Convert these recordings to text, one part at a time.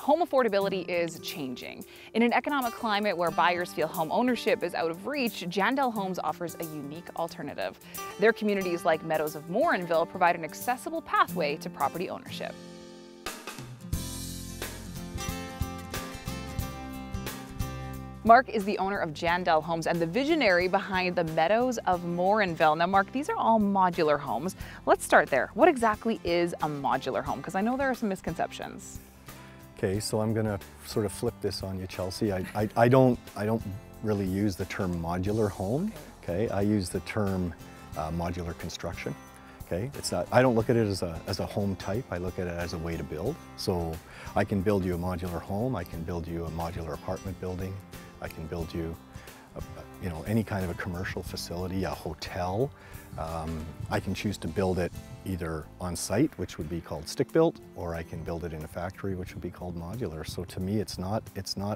Home affordability is changing. In an economic climate where buyers feel home ownership is out of reach, Jandel Homes offers a unique alternative. Their communities like Meadows of Morinville provide an accessible pathway to property ownership. Mark is the owner of Jandel Homes and the visionary behind the Meadows of Morinville. Now, Mark, these are all modular homes. Let's start there. What exactly is a modular home? Because I know there are some misconceptions. Okay, so I'm going to sort of flip this on you, Chelsea. I don't really use the term modular home. Okay, I use the term modular construction. Okay, it's not. I don't look at it as a home type. I look at it as a way to build. So I can build you a modular home. I can build you a modular apartment building. I can build you, any kind of a commercial facility, a hotel. I can choose to build it either on site, which would be called stick-built, or I can build it in a factory, which would be called modular. So to me, it's not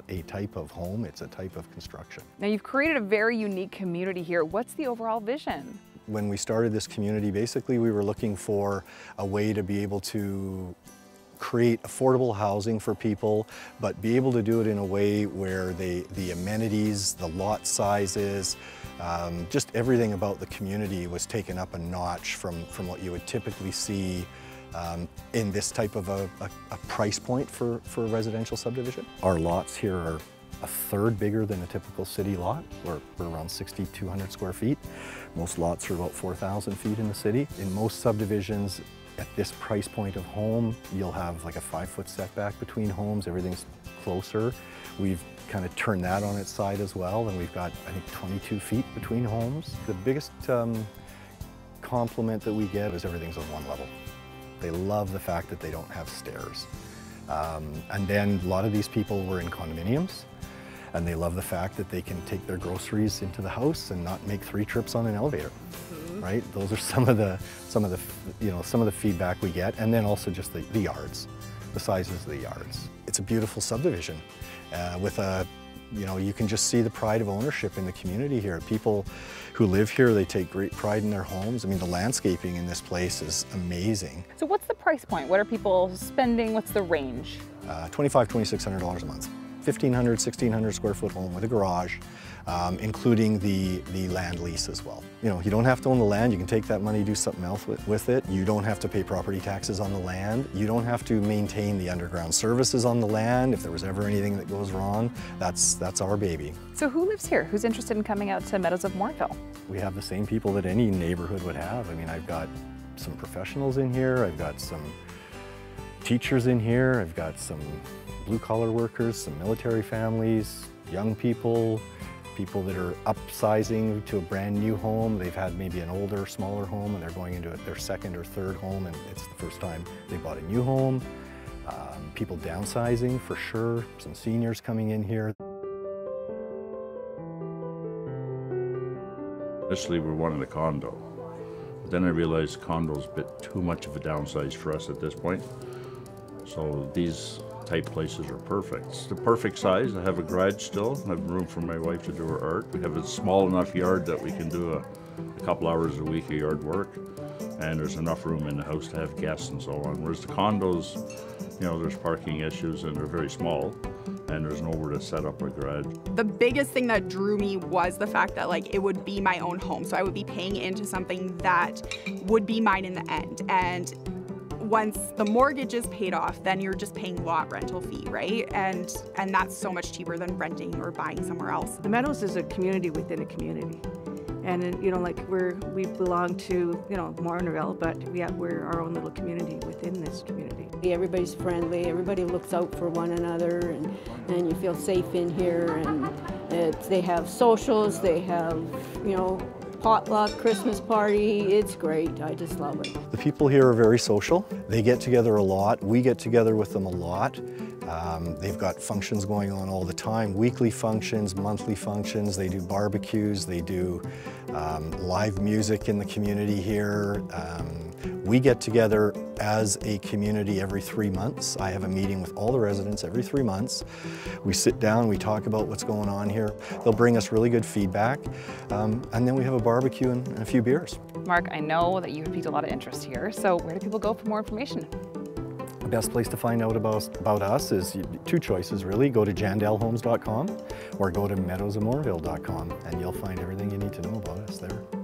a type of home, it's a type of construction. Now, you've created a very unique community here. What's the overall vision? When we started this community, basically we were looking for a way to be able to create affordable housing for people, but be able to do it in a way where the amenities, the lot sizes, just everything about the community was taken up a notch from what you would typically see in this type of a price point for a residential subdivision. Our lots here are a third bigger than a typical city lot. We're around 6,200 square feet. Most lots are about 4,000 feet in the city. In most subdivisions, at this price point of home, you'll have like a 5-foot setback between homes. Everything's closer. We've kind of turned that on its side as well, and we've got, I think, 22 feet between homes. The biggest compliment that we get is everything's on one level. They love the fact that they don't have stairs. And then a lot of these people were in condominiums, and they love the fact that they can take their groceries into the house and not make 3 trips on an elevator. Right? Those are some of the feedback we get, and then also just the yards, the sizes of the yards. It's a beautiful subdivision with you can just see the pride of ownership in the community here. People who live here, they take great pride in their homes. I mean, the landscaping in this place is amazing. So what's the price point? What are people spending? What's the range? $2,500, $2,600 a month. 1,500, 1,600 square foot home with a garage, including the land lease as well. You don't have to own the land. You can take that money, do something else with it. You don't have to pay property taxes on the land. You don't have to maintain the underground services on the land. If there was ever anything that goes wrong, that's our baby. So who lives here? Who's interested in coming out to Meadows of Morinville? We have the same people that any neighborhood would have. I mean, I've got some professionals in here. I've got some teachers in here. I've got some blue-collar workers, some military families, young people, people that are upsizing to a brand new home. They've had maybe an older, smaller home and they're going into their second or third home, and it's the first time they bought a new home. People downsizing for sure, some seniors coming in here. Initially we wanted a condo, but then I realized condo's a bit too much of a downsize for us at this point. So these type places are perfect. It's the perfect size. I have a garage still. I have room for my wife to do her art. We have a small enough yard that we can do a couple hours a week of yard work, and there's enough room in the house to have guests and so on. Whereas the condos, there's parking issues and they're very small, and there's nowhere to set up a garage. The biggest thing that drew me was the fact that it would be my own home. So I would be paying into something that would be mine in the end. And once the mortgage is paid off, then you're just paying lot rental fee, right? And that's so much cheaper than renting or buying somewhere else. The Meadows is a community within a community. And we belong to, Morinville, but we're our own little community within this community. Everybody's friendly, everybody looks out for one another, and you feel safe in here. And they have socials, they have, potluck, Christmas party. It's great. I just love it. The people here are very social. They get together a lot. We get together with them a lot. They've got functions going on all the time, weekly functions, monthly functions. They do barbecues. They do live music in the community here. We get together as a community every 3 months. I have a meeting with all the residents every 3 months. We sit down, we talk about what's going on here. They'll bring us really good feedback, and then we have a barbecue and a few beers. Mark, I know that you've piqued a lot of interest here, so where do people go for more information? Best place to find out about us is two choices really. Go to jandelhomes.com or go to meadowsofmorinville.com and you'll find everything you need to know about us there.